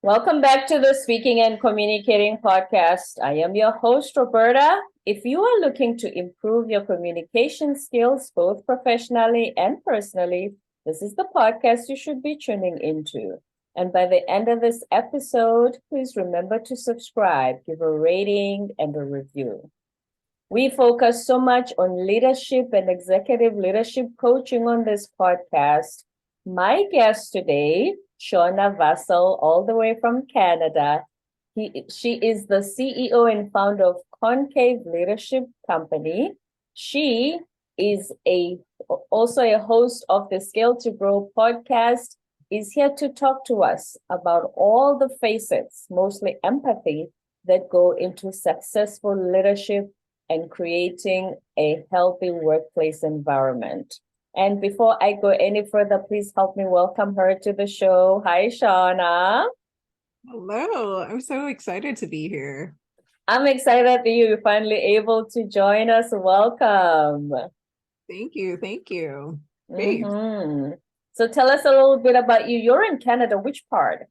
Welcome back to the Speaking and Communicating podcast. I am your host, Roberta. If you are looking to improve your communication skills, both professionally and personally, this is the podcast you should be tuning into. And by the end of this episode, please remember to subscribe, give a rating, and a review. We focus so much on leadership and executive leadership coaching on this podcast. My guest today, Shauna Vassell, all the way from Canada. She is the CEO and founder of Koncaved Leadership Company. She is also a host of the Scale to Grow podcast, is here to talk to us about all the facets, mostly empathy, that go into successful leadership and creating a healthy workplace environment. And before I go any further, please help me welcome her to the show. Hi, Shauna. Hello, I'm so excited to be here. I'm excited that you're finally able to join us. Welcome. Thank you. Great. So tell us a little bit about you. You're in Canada. Which part?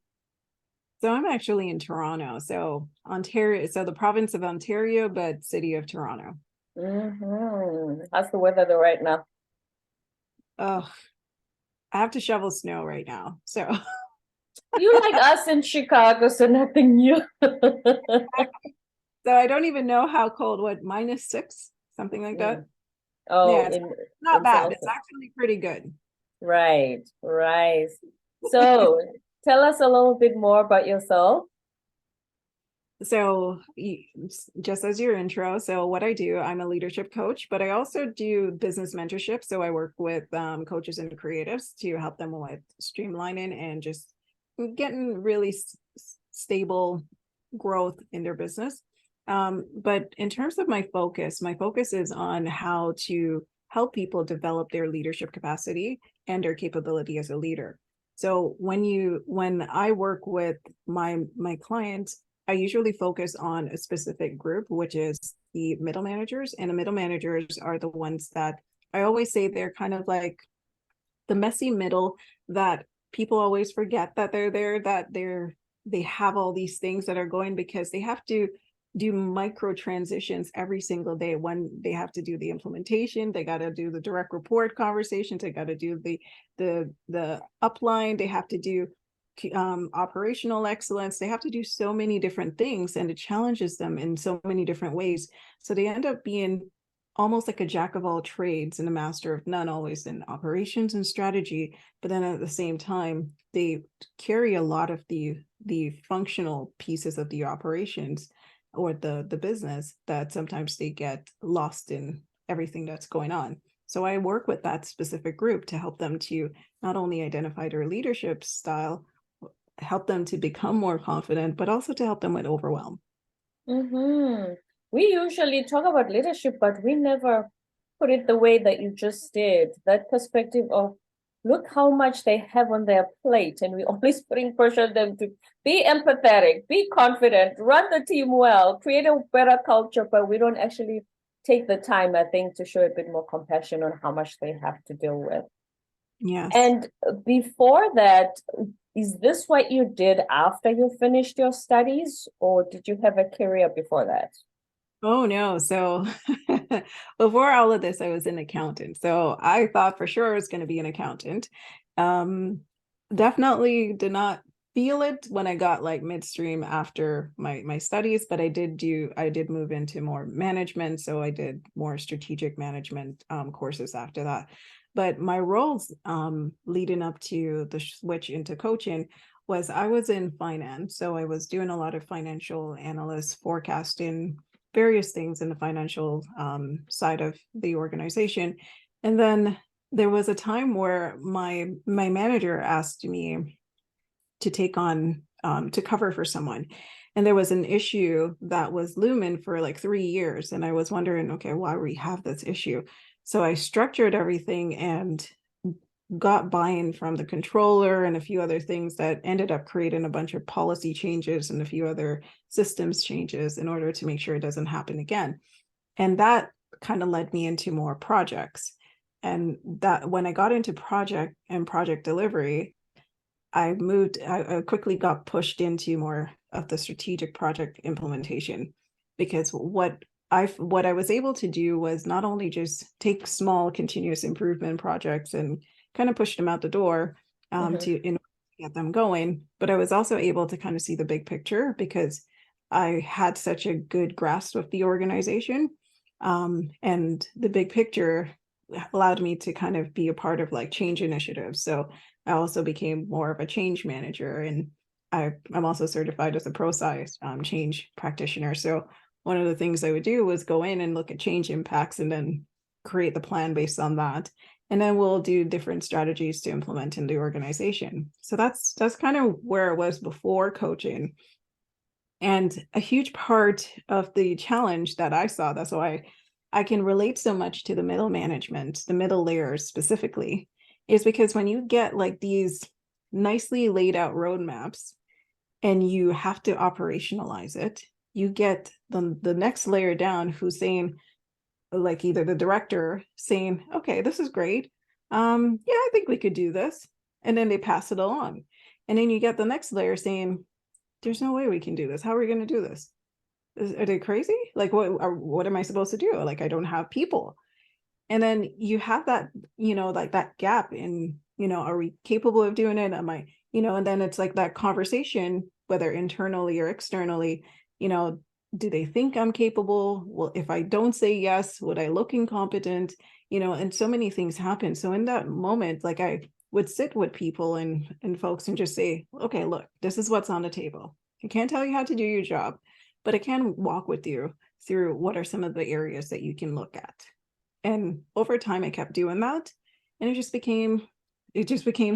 So I'm actually in Toronto. So Ontario, so the province of Ontario, but city of Toronto. How's the weather there right now? Oh, I have to shovel snow right now. So you like us in Chicago, so nothing new. So I don't even know how cold, what, -6, something like that. Oh, yeah, it's not bad. Celsius. It's actually pretty good. Right. So tell us a little bit more about yourself. So just as your intro, so what I do, I'm a leadership coach, but I also do business mentorship. So I work with coaches and creatives to help them with streamlining and just getting really stable growth in their business. But in terms of my focus is on how to help people develop their leadership capacity and their capability as a leader. So when I work with my clients, I usually focus on a specific group, which is the middle managers. And the middle managers are the ones that I always say they're kind of like the messy middle that people always forget that they're there, that they have all these things that are going because they have to do micro transitions every single day. When they have to do the implementation, they got to do the direct report conversations, they got to do the upline, they have to do operational excellence, they have to do so many different things, and it challenges them in so many different ways. So they end up being almost like a jack of all trades and a master of none, always in operations and strategy. But then at the same time, they carry a lot of the functional pieces of the operations or the business that sometimes they get lost in everything that's going on. So I work with that specific group to help them to not only identify their leadership style, help them to become more confident, but also to help them with overwhelm. We usually talk about leadership, but we never put it the way that you just did. That perspective of look how much they have on their plate, and we always putting pressure on them to be empathetic, be confident, run the team well, create a better culture, but we don't actually take the time, I think, to show a bit more compassion on how much they have to deal with. Yes. And before that, is this what you did after you finished your studies, or did you have a career before that? Oh, no. So before all of this, I was an accountant. So I thought for sure I was going to be an accountant. Definitely did not feel it when I got like midstream after my studies, but I did move into more management. So I did more strategic management courses after that. But my roles leading up to the switch into coaching was I was in finance. So I was doing a lot of financial analyst forecasting, various things in the financial side of the organization. And then there was a time where my manager asked me to take on to cover for someone. And there was an issue that was looming for like 3 years. And I was wondering, okay, why we have this issue? So I structured everything and got buy-in from the controller and a few other things that ended up creating a bunch of policy changes and a few other systems changes in order to make sure it doesn't happen again. And that kind of led me into more projects. And that when I got into project delivery, I quickly got pushed into more of the strategic project implementation, because what I was able to do was not only just take small continuous improvement projects and kind of push them out the door Mhm. in order to get them going, but I was also able to kind of see the big picture because I had such a good grasp of the organization, and the big picture allowed me to kind of be a part of like change initiatives. So I also became more of a change manager, and I'm also certified as a ProSci change practitioner. So one of the things I would do was go in and look at change impacts and then create the plan based on that. And then we'll do different strategies to implement in the organization. So that's kind of where it was before coaching. And a huge part of the challenge that I saw, that's why I can relate so much to the middle management, the middle layers specifically, is because when you get like these nicely laid out roadmaps and you have to operationalize it, you get the next layer down who's saying, like either the director saying, okay, this is great. Yeah, I think we could do this. And then they pass it along. And then you get the next layer saying, there's no way we can do this. How are we going to do this? Are they crazy? Like, what am I supposed to do? Like, I don't have people. And then you have that, like that gap in, are we capable of doing it? Am I, and then it's like that conversation, whether internally or externally, you know, do they think I'm capable? Well, if I don't say yes, would I look incompetent? And so many things happen. So in that moment, like I would sit with people and folks and just say, okay, look, this is what's on the table. I can't tell you how to do your job, but I can walk with you through what are some of the areas that you can look at. And over time I kept doing that, and it just became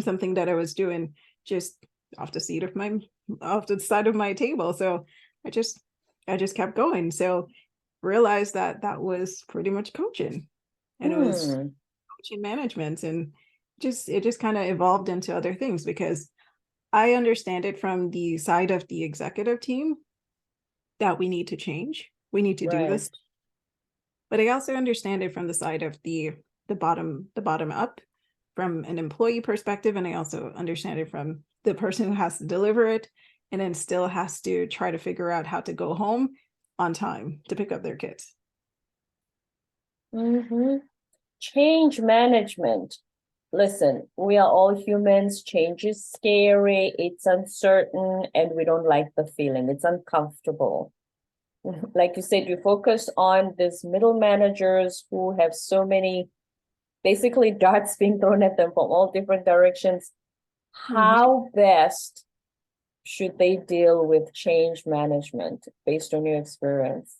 something that I was doing just off the side of my table. So i just I just kept going. So realized that that was pretty much coaching, and it was Hmm. coaching management, and it just kind of evolved into other things because I understand it from the side of the executive team that we need to change, we need to do Right. this. But I also understand it from the side of the bottom up, from an employee perspective, and I also understand it from the person who has to deliver it and then still has to try to figure out how to go home on time to pick up their kids. Mm-hmm. Change management. Listen, we are all humans. Change is scary, it's uncertain, and we don't like the feeling. It's uncomfortable. Like you said, you focus on these middle managers who have so many basically darts being thrown at them from all different directions. Mhm. How best should they deal with change management based on your experience?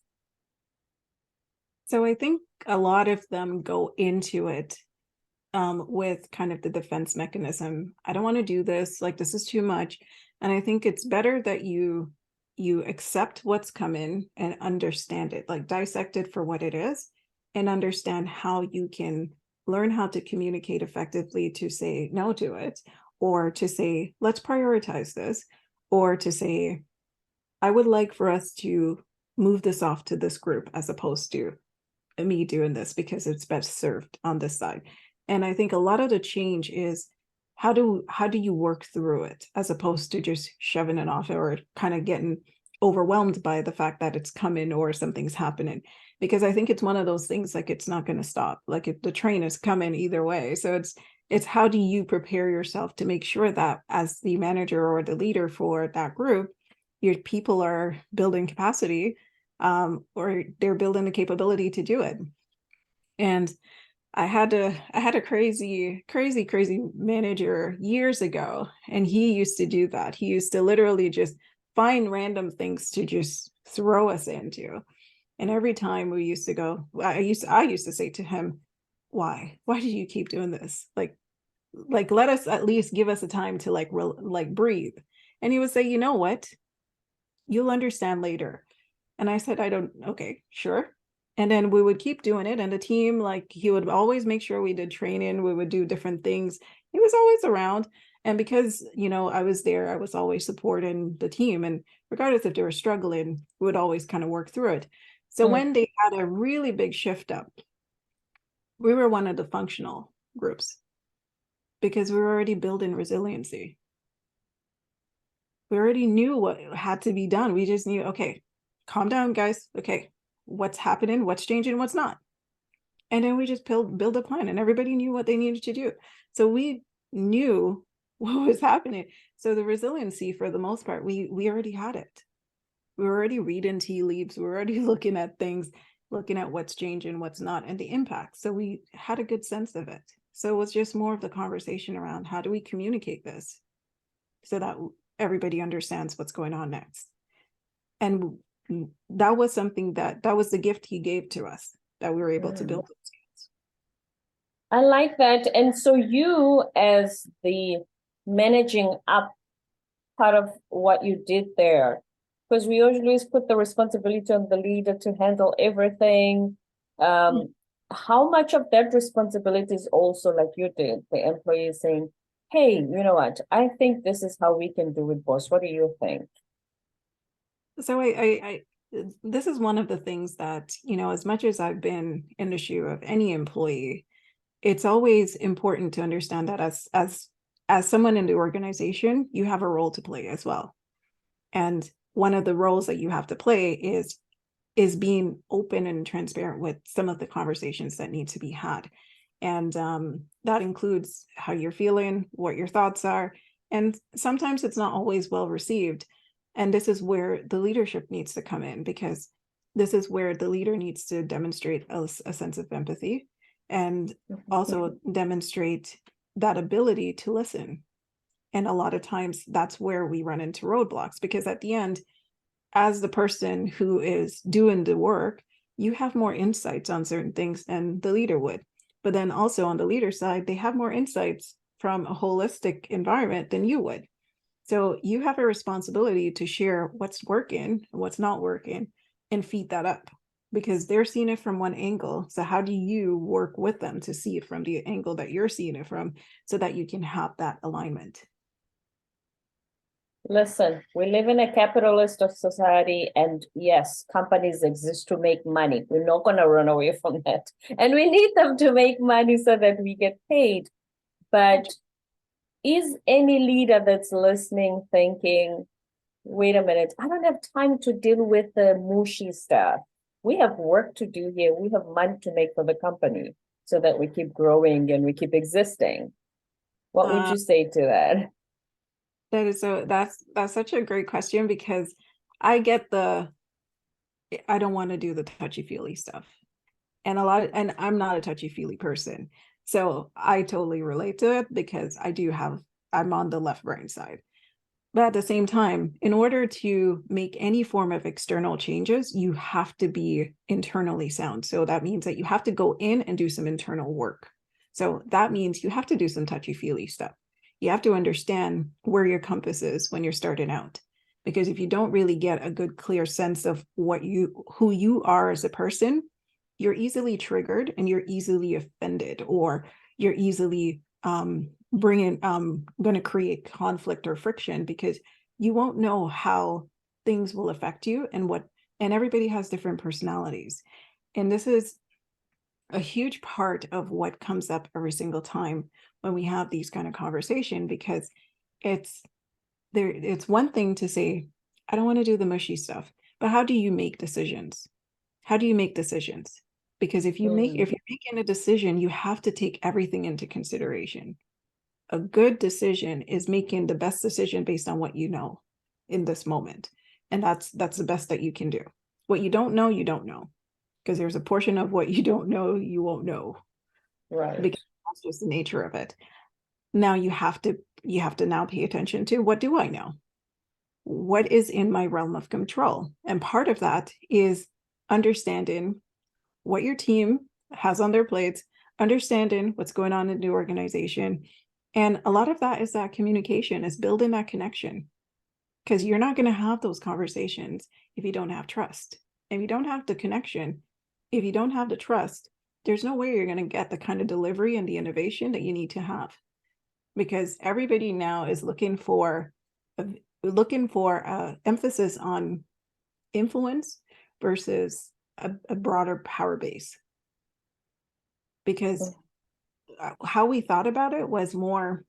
So I think a lot of them go into it with kind of the defense mechanism. I don't want to do this. Like, this is too much. And I think it's better that you accept what's coming and understand it, like dissect it for what it is, and understand how you can learn how to communicate effectively to say no to it, or to say, let's prioritize this, or to say, I would like for us to move this off to this group as opposed to me doing this because it's best served on this side. And I think a lot of the change is how do you work through it as opposed to just shoving it off or kind of getting overwhelmed by the fact that it's coming or something's happening. Because I think it's one of those things, like it's not going to stop. Like if the train is coming either way. So it's how do you prepare yourself to make sure that as the manager or the leader for that group, your people are building capacity, or they're building the capability to do it. And I had a crazy manager years ago, and he used to do that. He used to literally just find random things to just throw us into. And every time we used to go, I used to say to him, why do you keep doing this? Like let us at least give us a time to like breathe. And he would say, you know what, you'll understand later. And I said, I don't, okay, sure. And then we would keep doing it. And the team, like, he would always make sure we did training, we would do different things. He was always around. And because, I was there, I was always supporting the team. And regardless if they were struggling, we would always kind of work through it. So Mm. when they had a really big shift up, we were one of the functional groups because we were already building resiliency. We already knew what had to be done. We just knew, okay, calm down, guys. Okay, what's happening, what's changing, what's not. And then we just build a plan, and everybody knew what they needed to do. So we knew what was happening. So the resiliency, for the most part, we already had it. We were already reading tea leaves. We were already looking at things, looking at what's changing, what's not, and the impact. So we had a good sense of it. So it was just more of the conversation around, how do we communicate this so that everybody understands what's going on next? And that was something that was the gift he gave to us, that we were able to build those skills. I like that. And so you, as the managing up part of what you did there, because we usually put the responsibility on the leader to handle everything. How much of that responsibility is also, like you did, the employee saying, hey, you know what, I think this is how we can do it, boss. What do you think? So I this is one of the things that, as much as I've been in the shoe of any employee, it's always important to understand that as someone in the organization, you have a role to play as well. And one of the roles that you have to play is being open and transparent with some of the conversations that need to be had. And that includes how you're feeling, what your thoughts are. And sometimes it's not always well received. And this is where the leadership needs to come in, because this is where the leader needs to demonstrate a sense of empathy, and also demonstrate that ability to listen. And a lot of times that's where we run into roadblocks, because at the end, as the person who is doing the work, you have more insights on certain things than the leader would. But then also on the leader side, they have more insights from a holistic environment than you would. So you have a responsibility to share what's working, what's not working, and feed that up, because they're seeing it from one angle. So how do you work with them to see it from the angle that you're seeing it from, so that you can have that alignment? Listen, we live in a capitalist society, and yes, companies exist to make money. We're not going to run away from that. And we need them to make money so that we get paid. But is any leader that's listening thinking, wait a minute, I don't have time to deal with the mushy stuff. We have work to do here. We have money to make for the company so that we keep growing and we keep existing. What would you say to that? That's such a great question, because I get I don't want to do the touchy-feely stuff. And I'm not a touchy-feely person. So I totally relate to it, because I'm on the left brain side. But at the same time, in order to make any form of external changes, you have to be internally sound. So that means that you have to go in and do some internal work. So that means you have to do some touchy-feely stuff. You have to understand where your compass is when you're starting out. Because if you don't really get a good, clear sense of who you are as a person, you're easily triggered, and you're easily offended, or you're easily going to create conflict or friction, because you won't know how things will affect you, and everybody has different personalities. And this is a huge part of what comes up every single time when we have these kind of conversation, because it's one thing to say, I don't want to do the mushy stuff, but how do you make decisions? How do you make decisions? Because if you're making a decision, you have to take everything into consideration. A good decision is making the best decision based on what you know in this moment. And that's the best that you can do. What you don't know, because there's a portion of what you don't know you won't know. Right. Because that's just the nature of it. Now you have to now pay attention to, what do I know? What is in my realm of control? And part of that is understanding what your team has on their plates, understanding what's going on in the organization. And a lot of that is that communication, is building that connection, because you're not going to have those conversations if you don't have trust. If you don't have the connection, if you don't have the trust, there's no way you're going to get the kind of delivery and the innovation that you need to have, because everybody now is looking for emphasis on influence versus a broader power base. Because how we thought about it was more,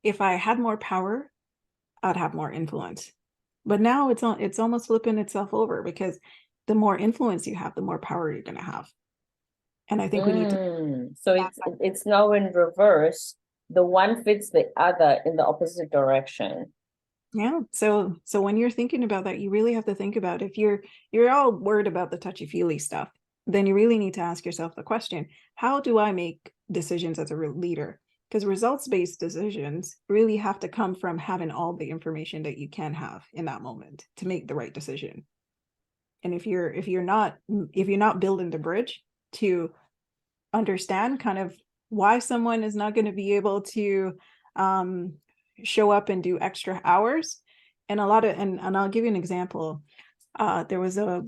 if I had more power, I'd have more influence. But now it's almost flipping itself over, because the more influence you have, the more power you're going to have. And I think we need to. So it's now in reverse. The one fits the other in the opposite direction. Yeah. So when you're thinking about that, you really have to think about, if you're all worried about the touchy-feely stuff, then you really need to ask yourself the question, how do I make decisions as a real leader? Because results-based decisions really have to come from having all the information that you can have in that moment to make the right decision. And if you're not building the bridge to understand kind of why someone is not going to be able to show up and do extra hours, and I'll give you an example. There was a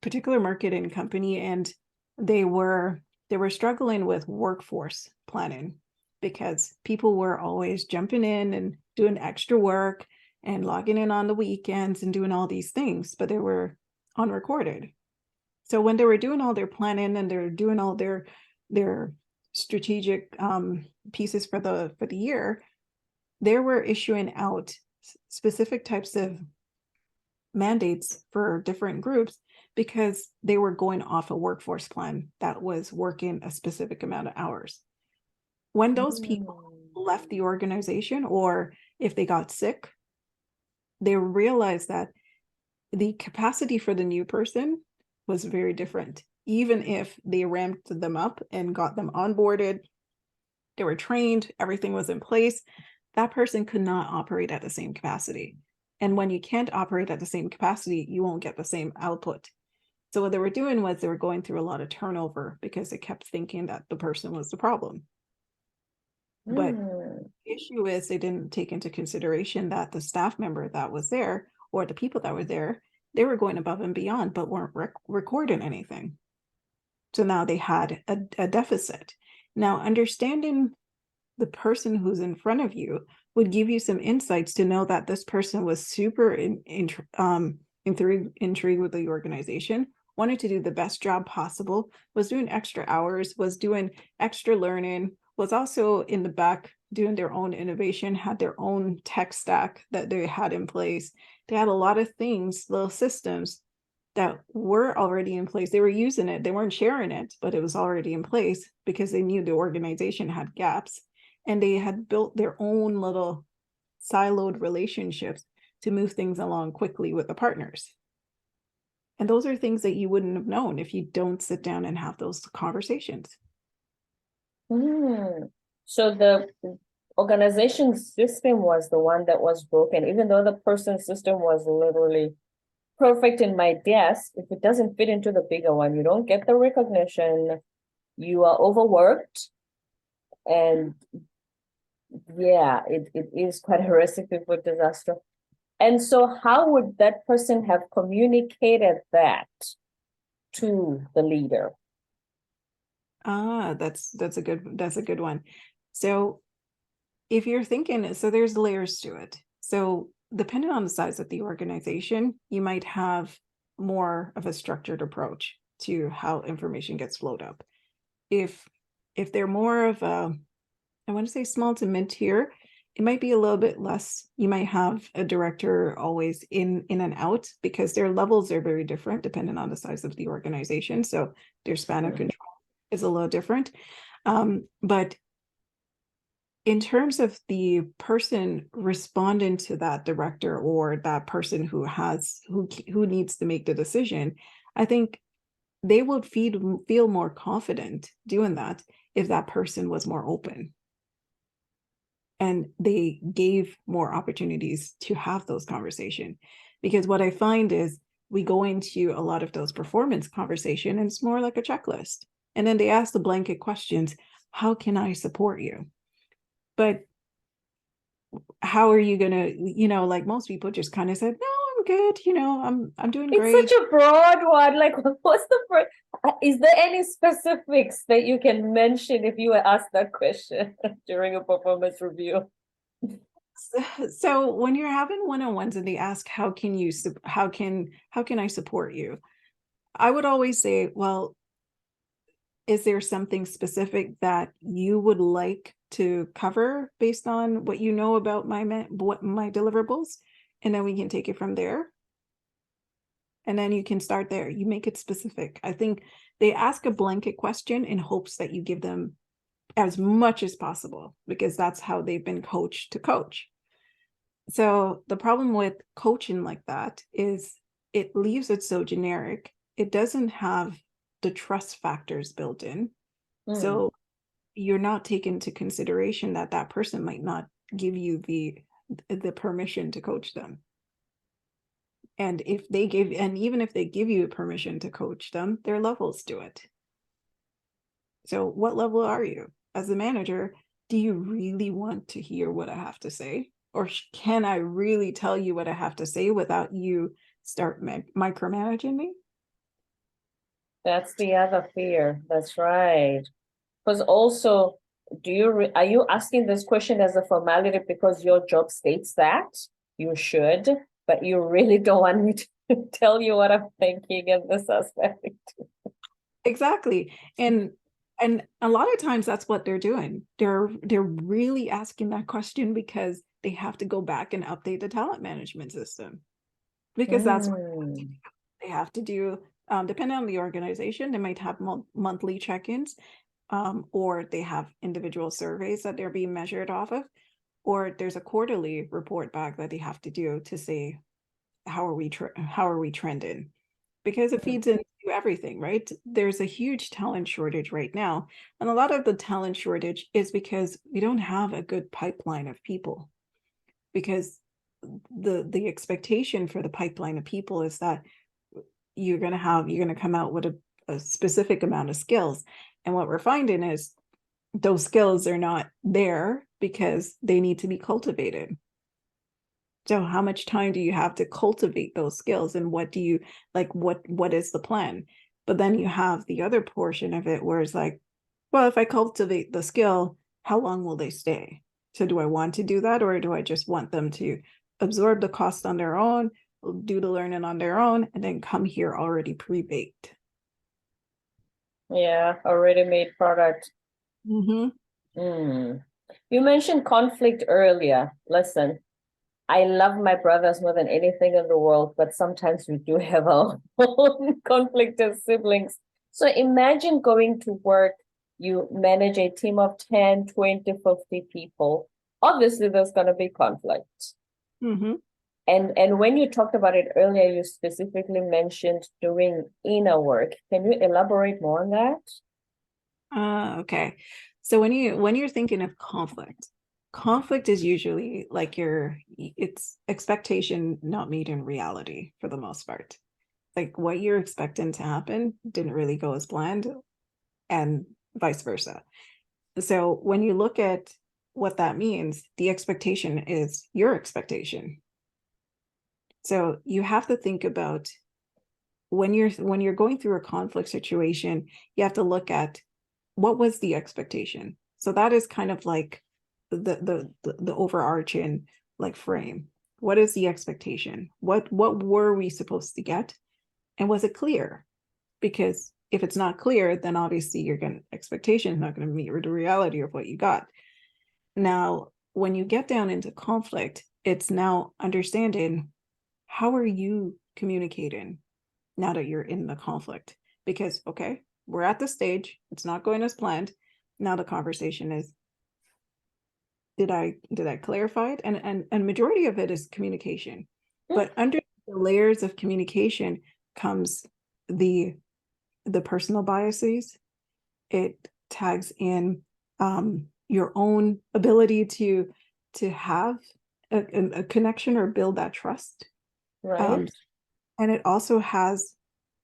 particular marketing company, and they were struggling with workforce planning, because people were always jumping in and doing extra work and logging in on the weekends and doing all these things, but they were unrecorded. So when they were doing all their planning and they're doing all their strategic pieces for the year, they were issuing out specific types of mandates for different groups, because they were going off a workforce plan that was working a specific amount of hours. When those people left the organization, or if they got sick, they realized that the capacity for the new person was very different. Even if they ramped them up and got them onboarded, they were trained, everything was in place, that person could not operate at the same capacity. And when you can't operate at the same capacity, you won't get the same output. So what they were doing was they were going through a lot of turnover, because they kept thinking that the person was the problem. But the issue is they didn't take into consideration that the staff member that was there, or the people that were there, they were going above and beyond, but weren't recording anything. So now they had a deficit. Now, understanding the person who's in front of you would give you some insights to know that this person was super intrigued with the organization, wanted to do the best job possible, was doing extra hours, was doing extra learning, was also in the back doing their own innovation, had their own tech stack that they had in place. They had a lot of things, little systems that were already in place. They were using it. They weren't sharing it, but it was already in place, because they knew the organization had gaps, and they had built their own little siloed relationships to move things along quickly with the partners. And those are things that you wouldn't have known if you don't sit down and have those conversations. So the organization system was the one that was broken, even though the person's system was literally perfect in my desk. If it doesn't fit into the bigger one, you don't get the recognition, you are overworked, and yeah, it is quite a recipe for disaster. And so how would that person have communicated that to the leader? That's a good one. So if you're thinking, so there's layers to it. So depending on the size of the organization, you might have more of a structured approach to how information gets flowed up. If they're more of a, I want to say small to mid-tier, it might be a little bit less. You might have a director always in and out, because their levels are very different depending on the size of the organization. So their span of control is a little different. But in terms of the person responding to that director, or that person who needs to make the decision, I think they would feel more confident doing that if that person was more open and they gave more opportunities to have those conversations. Because what I find is we go into a lot of those performance conversations, and it's more like a checklist. And then they ask the blanket questions, how can I support you? But how are you gonna, like most people just kind of said, no, I'm good, I'm doing great. It's such a broad one. Like, what's the first? Is there any specifics that you can mention if you were asked that question during a performance review? So when you're having one-on-ones and they ask, how can I support you? I would always say, well, is there something specific that you would like to cover based on what you know about my deliverables, and then we can take it from there. And then you can start there. You make it specific. I think they ask a blanket question in hopes that you give them as much as possible, because that's how they've been coached to coach. So the problem with coaching like that is it leaves it so generic. It doesn't have the trust factors built in. So you're not taking into consideration that that person might not give you the permission to coach them. And even if they give you permission to coach them, there are levels to it. So what level are you? As a manager, do you really want to hear what I have to say? Or can I really tell you what I have to say without you start micromanaging me? That's the other fear. That's right. Because also, are you asking this question as a formality because your job states that you should, but you really don't want me to tell you what I'm thinking in this aspect? Exactly. And a lot of times that's what they're doing. They're really asking that question because they have to go back and update the talent management system, because that's what they have to do. Depending on the organization, they might have monthly check-ins, or they have individual surveys that they're being measured off of, or there's a quarterly report back that they have to do to say, how are we trending? Because it feeds into everything, right? There's a huge talent shortage right now. And a lot of the talent shortage is because we don't have a good pipeline of people. Because the expectation for the pipeline of people is that you're going to come out with a specific amount of skills. And what we're finding is those skills are not there because they need to be cultivated. So how much time do you have to cultivate those skills, and what do you like, what is the plan? But then you have the other portion of it where it's like, well, if I cultivate the skill, how long will they stay? So do I want to do that, or do I just want them to absorb the cost on their own, do the learning on their own, and then come here already pre-baked? Yeah, already made product. Mm-hmm. You mentioned conflict earlier. Listen, I love my brothers more than anything in the world, but sometimes we do have our own conflict as siblings. So imagine going to work, you manage a team of 10, 20, 50 people. Obviously, there's going to be conflict. Mm-hmm. And when you talked about it earlier, you specifically mentioned doing inner work. Can you elaborate more on that? Okay. So when you're thinking of conflict is usually like it's expectation not meeting reality for the most part. Like what you're expecting to happen didn't really go as planned, and vice versa. So when you look at what that means, the expectation is your expectation. So you have to think about when you're going through a conflict situation, you have to look at what was the expectation. So that is kind of like the overarching like frame. What is the expectation? What were we supposed to get? And was it clear? Because if it's not clear, then obviously expectation is not going to meet the reality of what you got. Now, when you get down into conflict, it's now understanding, how are you communicating now that you're in the conflict? Because, okay, we're at the stage, it's not going as planned. Now the conversation is, did I clarify it? And majority of it is communication. But under the layers of communication comes the personal biases. It tags in your own ability to have a connection or build that trust. Right. And it also has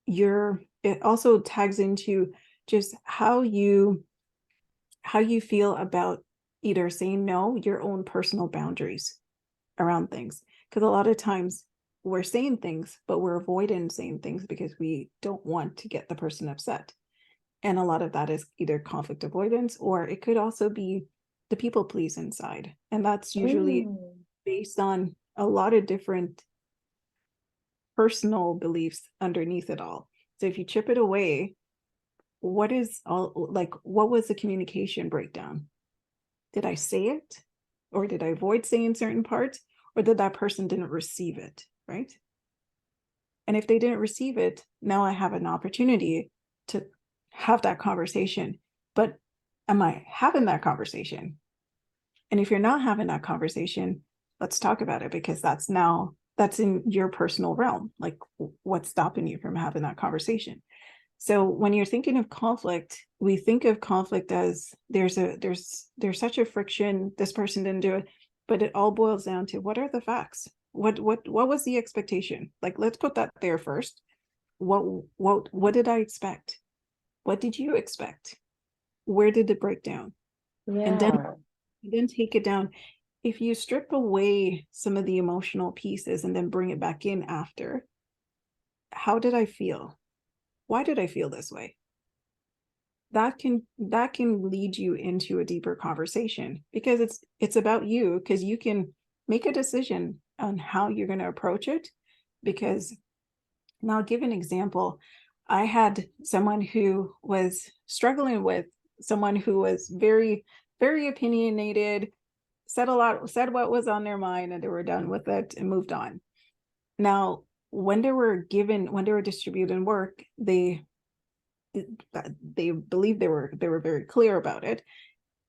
it also tags into just how you feel about either saying no, your own personal boundaries around things. Because a lot of times we're saying things, but we're avoiding saying things because we don't want to get the person upset. And a lot of that is either conflict avoidance, or it could also be the people pleasing side. And that's usually based on a lot of different personal beliefs underneath it all. So if you chip it away, what was the communication breakdown? Did I say it? Or did I avoid saying certain parts? Or did that person didn't receive it, right? And if they didn't receive it, now I have an opportunity to have that conversation. But am I having that conversation? And if you're not having that conversation, let's talk about it, because that's in your personal realm. Like, what's stopping you from having that conversation? So when you're thinking of conflict, we think of conflict as there's such a friction, this person didn't do it, but it all boils down to, what are the facts? What was the expectation? Like, let's put that there first. What did I expect? What did you expect? Where did it break down? And then take it down. If you strip away some of the emotional pieces and then bring it back in after, how did I feel? Why did I feel this way? That can lead you into a deeper conversation, because it's about you, because you can make a decision on how you're going to approach it. Because now I'll give an example. I had someone who was struggling with someone who was very, very opinionated, said what was on their mind, and they were done with it and moved on. Now, when they were distributed work, they believed they were very clear about it.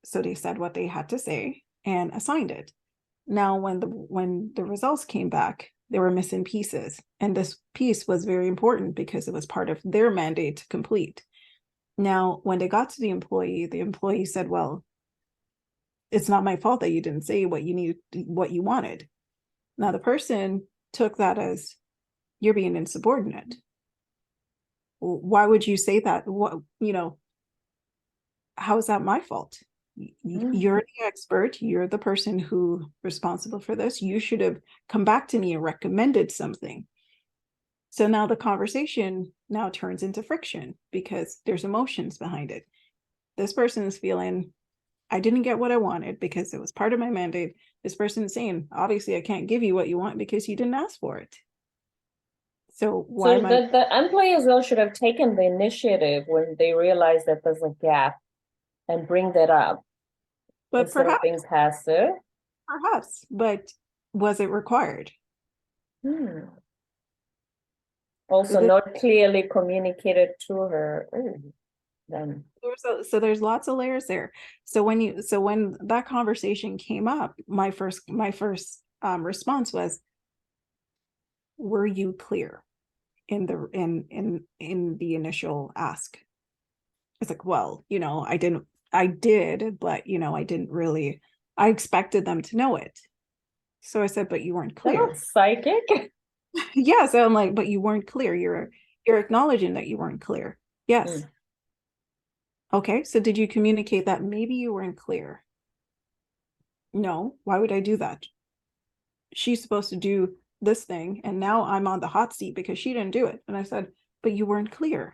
So they said what they had to say and assigned it. Now, when the results came back, they were missing pieces. And this piece was very important because it was part of their mandate to complete. Now, when they got to the employee said, well, it's not my fault that you didn't say what you wanted. Now, the person took that as, you're being insubordinate. Why would you say that? How is that my fault? You're the expert. You're the person who responsible for this. You should have come back to me and recommended something. So now the conversation now turns into friction because there's emotions behind it. This person is feeling, I didn't get what I wanted because it was part of my mandate. This person is saying, obviously, I can't give you what you want because you didn't ask for it. So the employee as well should have taken the initiative when they realize that there's a gap and bring that up. But perhaps being passive. Perhaps, but was it required? Also, not clearly communicated to her. Then so there's lots of layers there. So when that conversation came up, my first response was, were you clear in the initial ask? It's like, well, I did, but I didn't really, I expected them to know it. So I said, but you weren't clear. That's psychic. Yeah. So I'm like, but you weren't clear. You're acknowledging that you weren't clear. Yes. Okay. So did you communicate that maybe you weren't clear? No. Why would I do that? She's supposed to do this thing, and now I'm on the hot seat because she didn't do it. And I said, but you weren't clear.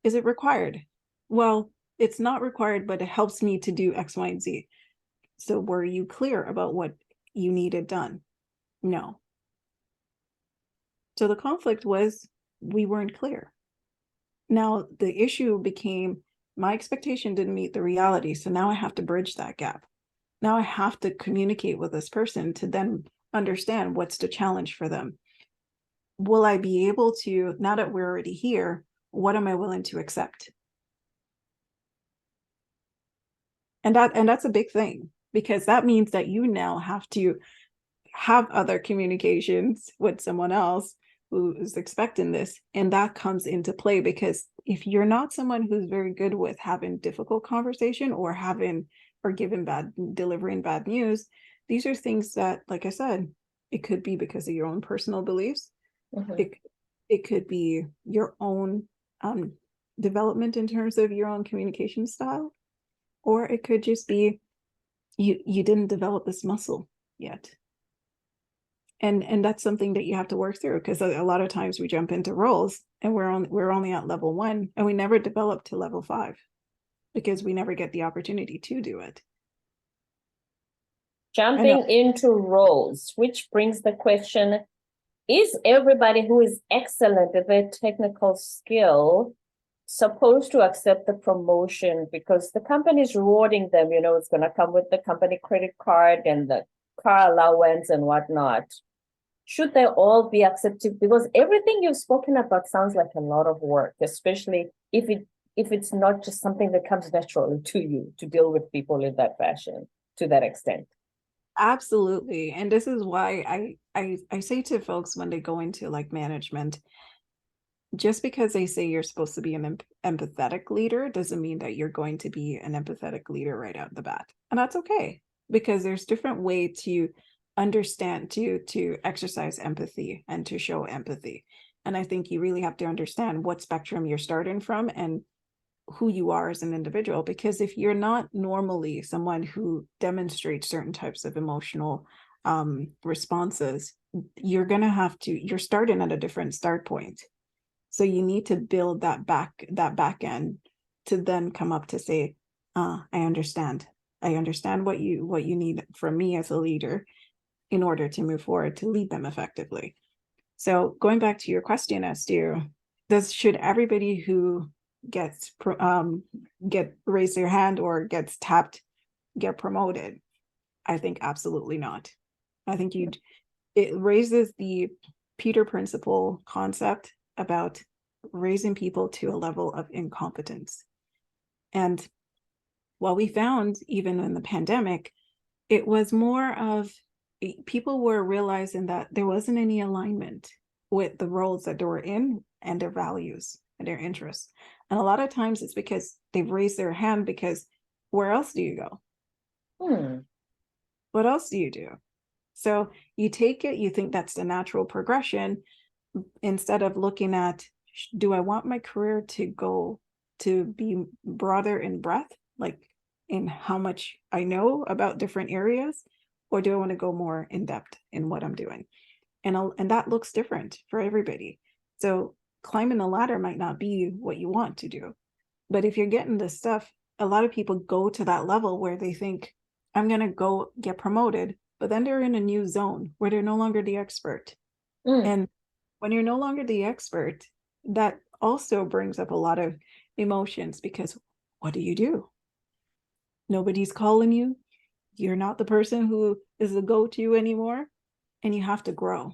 Is it required? Well, it's not required, but it helps me to do X, Y, and Z. So were you clear about what you needed done? No. So the conflict was, we weren't clear. Now the issue became, my expectation didn't meet the reality. So now I have to bridge that gap. Now I have to communicate with this person to then understand what's the challenge for them. Will I be able to, now that we're already here, what am I willing to accept? And that's a big thing, because that means that you now have to have other communications with someone else who is expecting this. And that comes into play, because if you're not someone who's very good with having difficult conversation or delivering bad news, these are things that, like I said, it could be because of your own personal beliefs. It could be your own development in terms of your own communication style, or it could just be you didn't develop this muscle yet. And that's something that you have to work through, because a lot of times we jump into roles and we're only at level 1 and we never develop to level 5 because we never get the opportunity to do it. Jumping into roles, which brings the question, is everybody who is excellent at their technical skill supposed to accept the promotion because the company is rewarding them, it's going to come with the company credit card and the car allowance and whatnot. Should they all be accepted? Because everything you've spoken about sounds like a lot of work, especially if it's not just something that comes naturally to you to deal with people in that fashion, to that extent. Absolutely. And this is why I say to folks when they go into like management, just because they say you're supposed to be an empathetic leader doesn't mean that you're going to be an empathetic leader right out the bat. And that's okay, because there's different way to understand, to exercise empathy and to show empathy. And I think you really have to understand what spectrum you're starting from and who you are as an individual. Because if you're not normally someone who demonstrates certain types of emotional responses, you're starting at a different start point. So you need to build that back end to then come up to say, I understand what you need from me as a leader in order to move forward to lead them effectively. So going back to your question as to should everybody who gets raise their hand or gets tapped get promoted? I think absolutely not. I think it raises the Peter Principle concept about raising people to a level of incompetence. And what we found, even in the pandemic, it was more of people were realizing that there wasn't any alignment with the roles that they were in and their values and their interests. And a lot of times it's because they've raised their hand, because where else do you go? What else do you do? So you take it, you think that's the natural progression, instead of looking at, do I want my career to go to be broader in breadth, like in how much I know about different areas, or do I want to go more in depth in what I'm doing? And that looks different for everybody. So climbing the ladder might not be what you want to do. But if you're getting this stuff, a lot of people go to that level where they think, I'm going to go get promoted, but then they're in a new zone where they're no longer the expert. And when you're no longer the expert, that also brings up a lot of emotions, because what do? Nobody's calling you. You're not the person who is the go-to anymore, and you have to grow.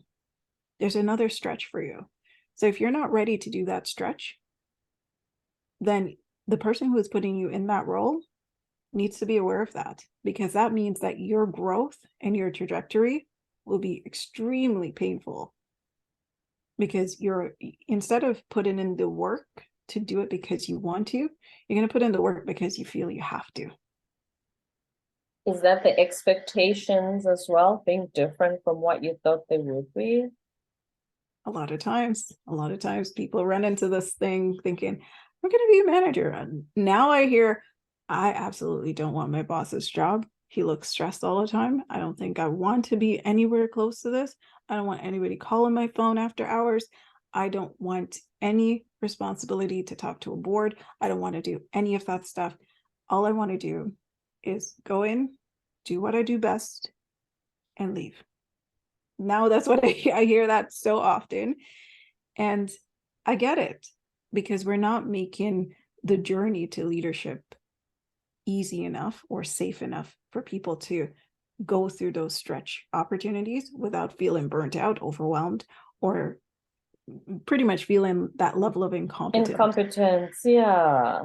There's another stretch for you. So if you're not ready to do that stretch, then the person who is putting you in that role needs to be aware of that, because that means that your growth and your trajectory will be extremely painful, because instead of putting in the work to do it because you want to, you're going to put in the work because you feel you have to. Is that the expectations as well being different from what you thought they would be? A lot of times people run into this thing thinking, I'm going to be a manager. And now I hear, I absolutely don't want my boss's job. He looks stressed all the time. I don't think I want to be anywhere close to this. I don't want anybody calling my phone after hours. I don't want any responsibility to talk to a board. I don't want to do any of that stuff. All I want to do is go in, do what I do best, and leave. Now that's what I hear that so often. And I get it, because we're not making the journey to leadership easy enough or safe enough for people to go through those stretch opportunities without feeling burnt out, overwhelmed, or pretty much feeling that level of incompetence. Yeah.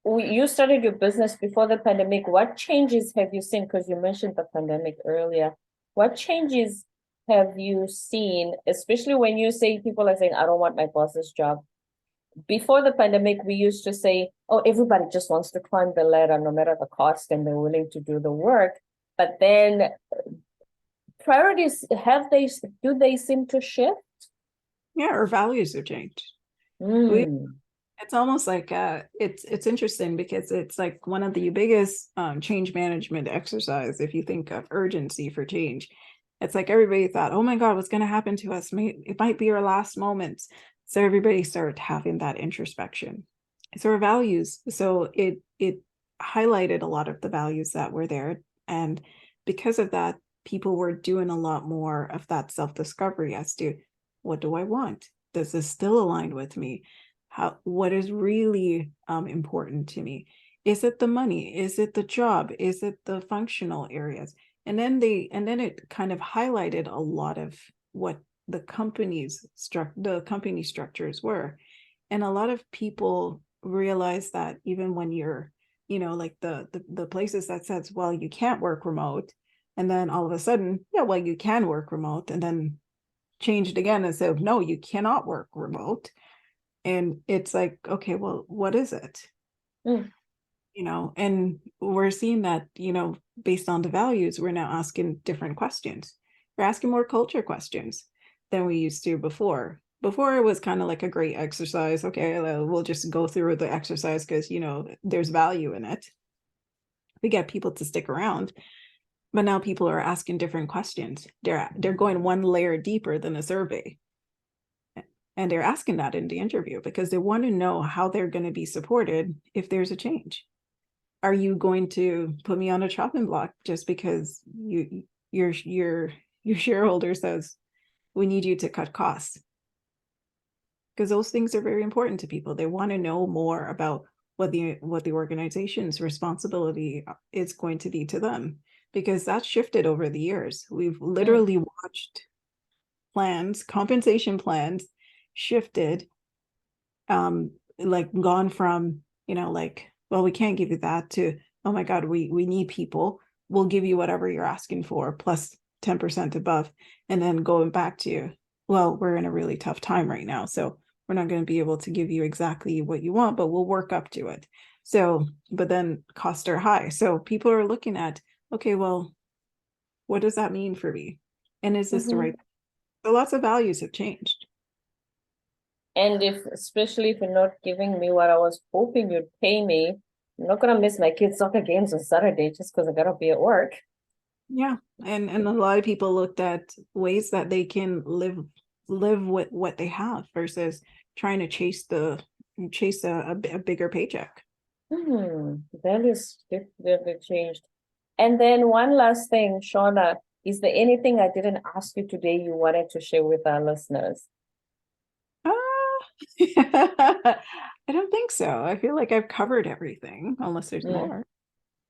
You started your business before the pandemic. What changes have you seen? Because you mentioned the pandemic earlier. What changes have you seen, especially when you say people are saying, I don't want my boss's job? Before the pandemic, we used to say, oh, everybody just wants to climb the ladder no matter the cost, and they're willing to do the work. But then priorities, do they seem to shift? Yeah, our values have changed. It's almost like it's interesting, because it's like one of the biggest change management exercise. If you think of urgency for change, it's like everybody thought, oh my God, what's going to happen to us? It might be our last moments. So everybody started having that introspection. So our values. So it highlighted a lot of the values that were there. And because of that, people were doing a lot more of that self-discovery as to, what do I want? Does this still align with me? what is really important to me? Is it the money? Is it the job? Is it the functional areas? And then it kind of highlighted a lot of what the company structures were. And a lot of people realize that even when you're, like the places that says, well, you can't work remote, and then all of a sudden, yeah, well, you can work remote, and then changed again and said, no, you cannot work remote. And it's like, okay, well, what is it? Mm. And we're seeing that, based on the values, we're now asking different questions. We're asking more culture questions than we used to before. Before it was kind of like a great exercise. Okay, we'll just go through the exercise because, there's value in it. We get people to stick around. But now people are asking different questions. They're going one layer deeper than a survey. And they're asking that in the interview because they want to know how they're going to be supported if there's a change. Are you going to put me on a chopping block just because your shareholder says we need you to cut costs? Because those things are very important to people. They want to know more about what the organization's responsibility is going to be to them, because that's shifted over the years. We've literally watched compensation plans shifted, like gone from, well, we can't give you that, to, oh my God, we need people. We'll give you whatever you're asking for, plus 10% above. And then going back to, well, we're in a really tough time right now, so we're not going to be able to give you exactly what you want, but we'll work up to it. So, but then costs are high. So people are looking at, okay, well, what does that mean for me? And is this the right? So lots of values have changed. And especially if you're not giving me what I was hoping you'd pay me, I'm not gonna miss my kids' soccer games on Saturday just because I gotta be at work. Yeah, and a lot of people looked at ways that they can live with what they have versus trying to chase a bigger paycheck. Values definitely changed. And then one last thing, Shauna, is there anything I didn't ask you today you wanted to share with our listeners? I don't think so. I feel like I've covered everything, unless there's more.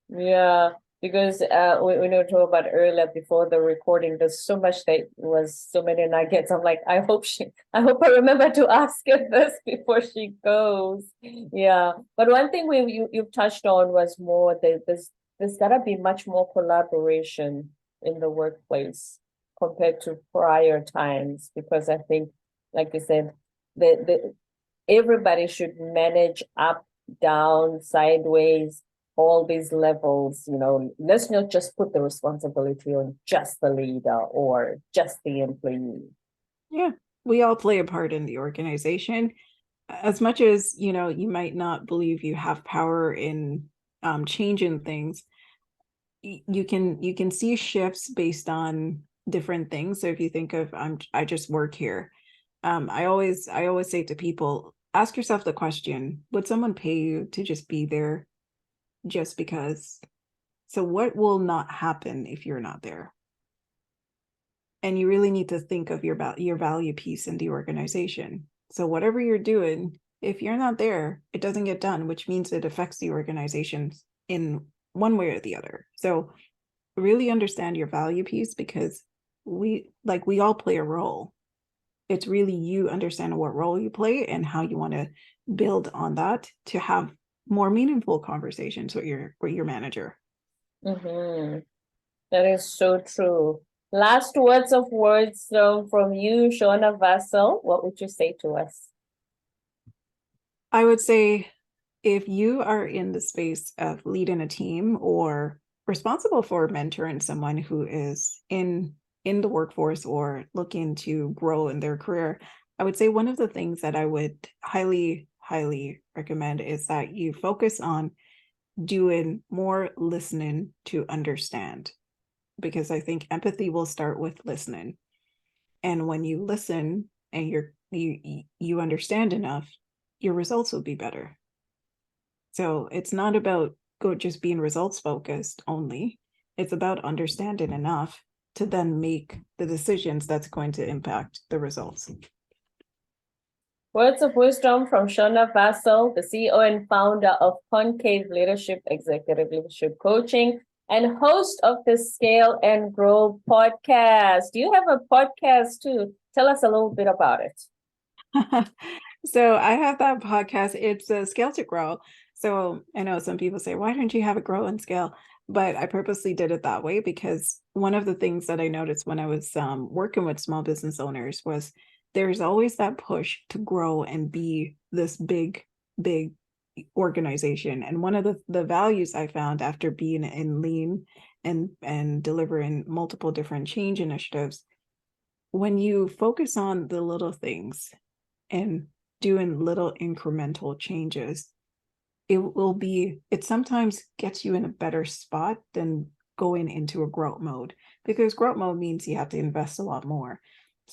Yeah, because we were talking about earlier before the recording, there's so much that was so many nuggets. I'm like, I hope I remember to ask her this before she goes. Yeah, but one thing you've touched on was more that there's gotta be much more collaboration in the workplace compared to prior times, because I think, like you said, the everybody should manage up, down, sideways, all these levels. Let's not just put the responsibility on just the leader or just the employee. Yeah, we all play a part in the organization. As much as, you might not believe you have power in changing things, you can see shifts based on different things. So if you think of, I just work here, I always say to people, ask yourself the question, would someone pay you to just be there just because? So what will not happen if you're not there? And you really need to think of your value piece in the organization. So whatever you're doing, if you're not there, it doesn't get done, which means it affects the organization in one way or the other. So really understand your value piece, because we all play a role. It's really you understanding what role you play and how you want to build on that to have more meaningful conversations with your manager. That is so true. Last words of words from you, Shauna Vassell. What would you say to us? I would say, if you are in the space of leading a team or responsible for mentoring someone who is in the workforce or looking to grow in their career, I would say one of the things that I would highly recommend is that you focus on doing more listening to understand, because I think empathy will start with listening. And when you listen and you understand enough, your results will be better. So it's not about just being results focused only. It's about understanding enough to then make the decisions that's going to impact the results. Words of wisdom from Shauna Vassell, the CEO and founder of Koncaved Leadership, Executive Leadership Coaching, and host of the Scale and Grow podcast. You have a podcast too. Tell us a little bit about it. So I have that podcast. It's a Scale to Grow. So I know some people say, why don't you have it grow and scale? But I purposely did it that way because one of the things that I noticed when I was working with small business owners was there's always that push to grow and be this big, big organization. And one of the values I found after being in lean and delivering multiple different change initiatives, when you focus on the little things and doing little incremental changes, it sometimes gets you in a better spot than going into a growth mode, because growth mode means you have to invest a lot more.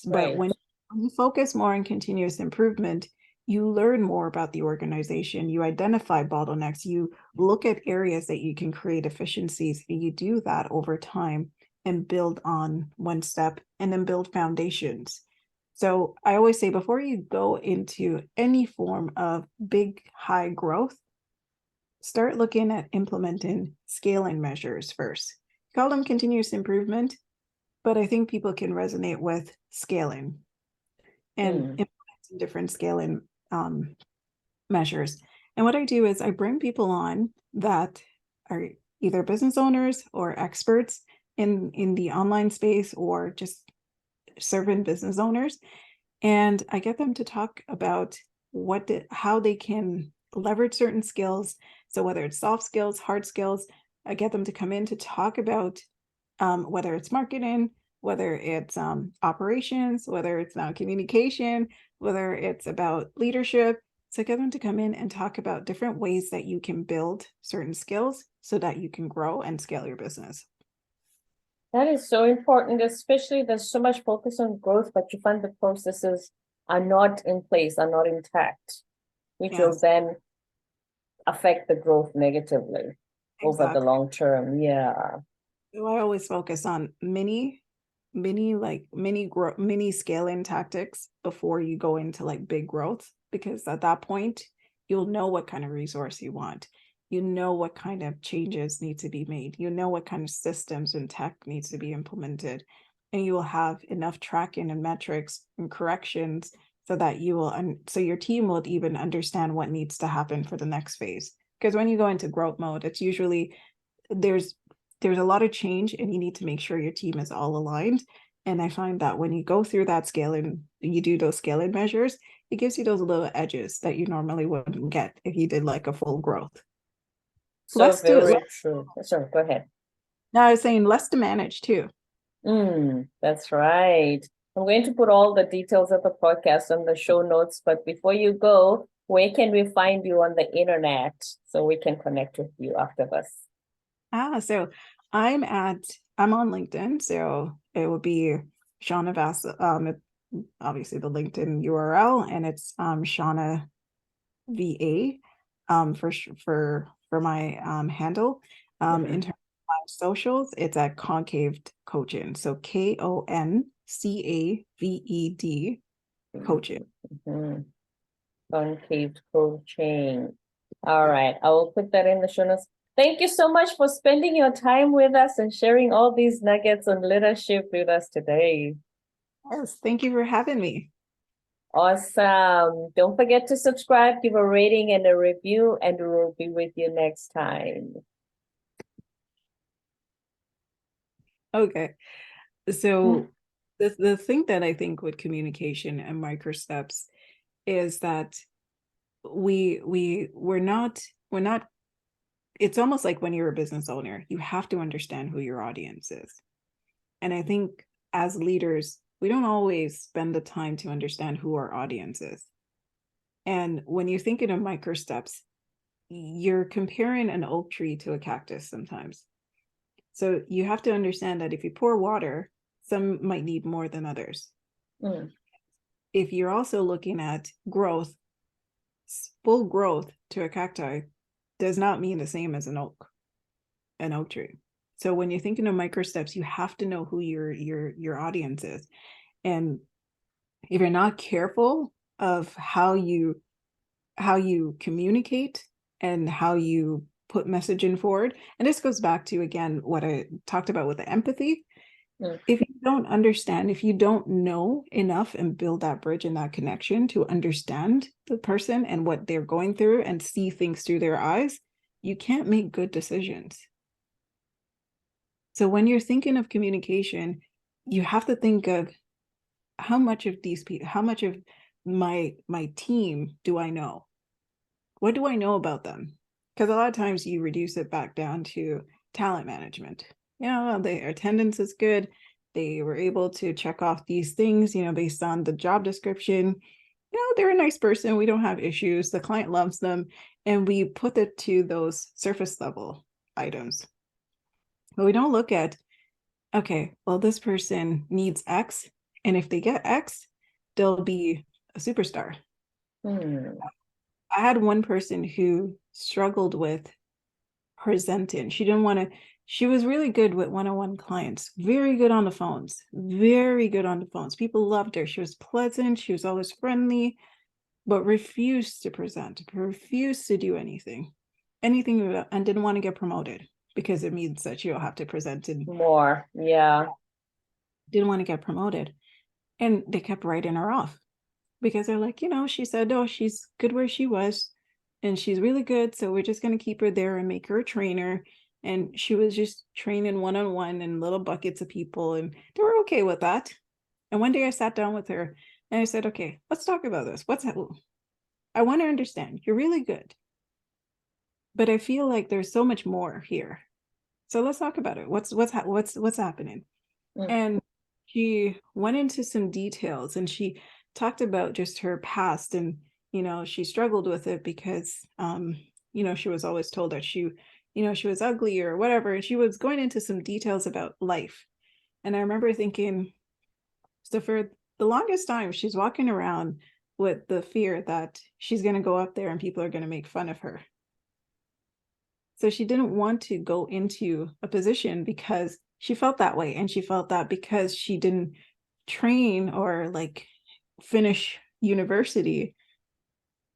But Right. when you focus more on continuous improvement, you learn more about the organization, you identify bottlenecks, you look at areas that you can create efficiencies, and you do that over time and build on one step and then build foundations. So I always say, before you go into any form of big, high growth, start looking at implementing scaling measures first. Call them continuous improvement, but I think people can resonate with scaling and implementing different scaling measures. And what I do is I bring people on that are either business owners or experts in the online space, or just serving business owners. And I get them to talk about how they can leverage certain skills. So whether it's soft skills, hard skills, I get them to come in to talk about whether it's marketing, whether it's operations, whether it's now communication, whether it's about leadership. So get them to come in and talk about different ways that you can build certain skills so that you can grow and scale your business. That is so important, especially there's so much focus on growth, but you find the processes are not in place, are not intact, which will Yes, then affect the growth negatively over the exactly. long term. Yeah. So I always focus on mini scaling tactics before you go into like big growth, because at that point you'll know what kind of resource you want, you know what kind of changes need to be made, you know what kind of systems and tech needs to be implemented, and you will have enough tracking and metrics and corrections so that so your team will even understand what needs to happen for the next phase. Because when you go into growth mode, it's usually there's a lot of change and you need to make sure your team is all aligned. And I find that when you go through that scaling, you do those scaling measures, it gives you those little edges that you normally wouldn't get if you did like a full growth. So Less to very true. Sorry, go ahead. Now I was saying less to manage too. That's right. I'm going to put all the details of the podcast on the show notes, but before you go, where can we find you on the internet so we can connect with you after this? So I'm on LinkedIn, so it would be Shauna Vassell, obviously the LinkedIn URL, and it's Shauna VA for my handle. In terms of my socials, it's at Koncaved Coaching. So KONCAVED Coaching. Koncaved Coaching. All right. I will put that in the show notes. Thank you so much for spending your time with us and sharing all these nuggets on leadership with us today. Yes, thank you for having me. Awesome. Don't forget to subscribe, give a rating and a review, and we will be with you next time. Okay. So the thing that I think with communication and micro steps is that we're not it's almost like when you're a business owner, you have to understand who your audience is. And I think as leaders, we don't always spend the time to understand who our audience is. And when you're thinking of micro steps, you're comparing an oak tree to a cactus sometimes. So you have to understand that if you pour water, some might need more than others. If you're also looking at growth, full growth to a cacti does not mean the same as an oak tree. So when you're thinking of micro steps, you have to know who your audience is. And if you're not careful, of how you communicate and how you put messaging forward. And this goes back to, again, what I talked about with the empathy. If you don't understand, if you don't know enough and build that bridge and that connection to understand the person and what they're going through and see things through their eyes, you can't make good decisions. So when you're thinking of communication, you have to think of how much of these people, how much of my team do I know? What do I know about them? Because a lot of times you reduce it back down to talent management. Their attendance is good. They were able to check off these things, based on the job description. They're a nice person. We don't have issues. The client loves them. And we put it to those surface level items. But we don't look at, okay, well, this person needs X. And if they get X, they'll be a superstar. I had one person who struggled with presenting. She was really good with one-on-one clients, very good on the phones, very good on the phones. People loved her. She was pleasant. She was always friendly, but refused to present, refused to do anything, and didn't want to get promoted because it means that you'll have to present in more. Yeah. Didn't want to get promoted. And they kept writing her off because they're like, she said, oh, she's good where she was and she's really good. So we're just going to keep her there and make her a trainer. And she was just training one-on-one in little buckets of people. And they were okay with that. And one day I sat down with her and I said, okay, let's talk about this. I want to understand. You're really good. But I feel like there's so much more here. So let's talk about it. What's happening? And she went into some details and she talked about just her past, and she struggled with it because she was always told that she was ugly or whatever, and she was going into some details about life. And I remember thinking, so for the longest time she's walking around with the fear that she's going to go up there and people are going to make fun of her. So she didn't want to go into a position because she felt that way, and she felt that because she didn't train or finish university,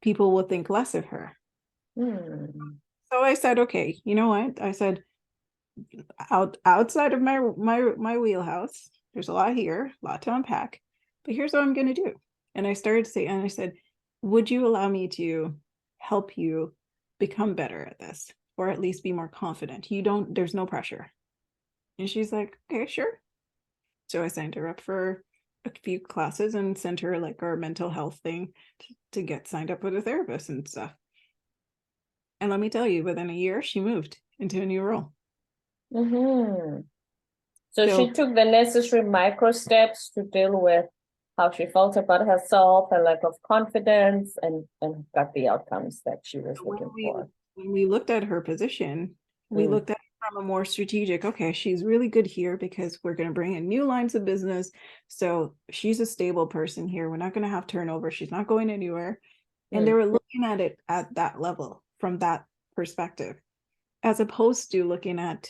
people will think less of her. So I said, okay, you know what? I said, outside of my wheelhouse, there's a lot here, a lot to unpack, but here's what I'm going to do. And I said, would you allow me to help you become better at this, or at least be more confident? There's no pressure. And she's like, okay, sure. So I signed her up for a few classes and sent her our mental health thing to get signed up with a therapist and stuff. And let me tell you, within a year, she moved into a new role. So she took the necessary micro steps to deal with how she felt about herself, her lack of confidence, and got the outcomes that she was looking for. When we looked at her position, we looked at it from a more strategic, okay, she's really good here because we're going to bring in new lines of business. So she's a stable person here. We're not going to have turnover. She's not going anywhere. And they were looking at it at that level, from that perspective, as opposed to looking at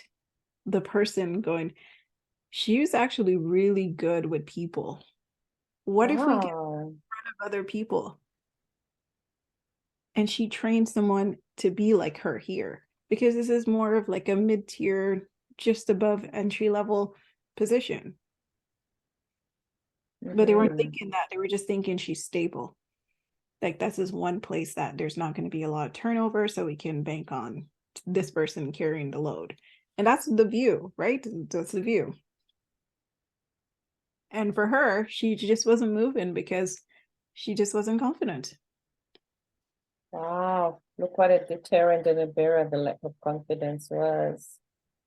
the person going, she's actually really good with people. What if we get in front of other people and she trains someone to be like her here? Because this is more of a mid-tier, just above entry level position. But they weren't thinking that. They were just thinking she's stable. This is one place that there's not going to be a lot of turnover, so we can bank on this person carrying the load. And that's the view, right? That's the view. And for her, she just wasn't moving because she just wasn't confident. Wow, look what a deterrent and a barrier the lack of confidence was.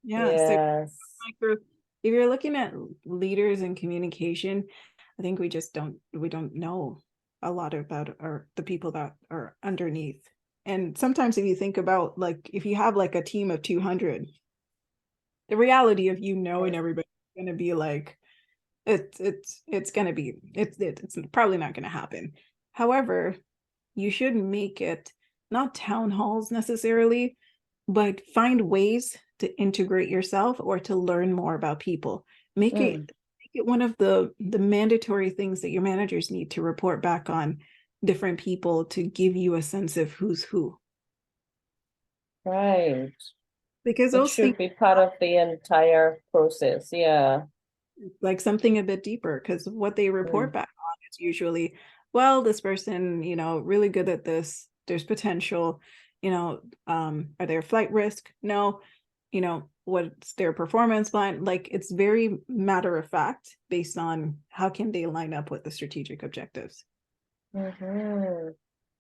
Yeah. Yes. So if you're looking at leaders in communication, I think we don't know a lot about the people that are underneath. And sometimes if you think about if you have a team of 200, the reality of and everybody's going to be it's probably not going to happen. However, you should make it not town halls necessarily, but find ways to integrate yourself or to learn more about people. Make it one of the mandatory things that your managers need to report back on different people to give you a sense of who's who. Right. Because It those things, should be part of the entire process. Yeah. like something a bit deeper, because what they report Mm. back on is usually, well, this person, really good at this, there's potential, are they a flight risk? No. What's their performance plan? Like, it's very matter of fact based on how can they line up with the strategic objectives. Mm-hmm.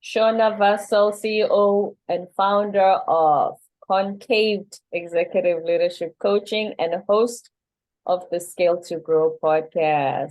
Shauna Vassell, CEO and founder of Koncaved Executive Leadership Coaching and host of the Scale to Grow podcast.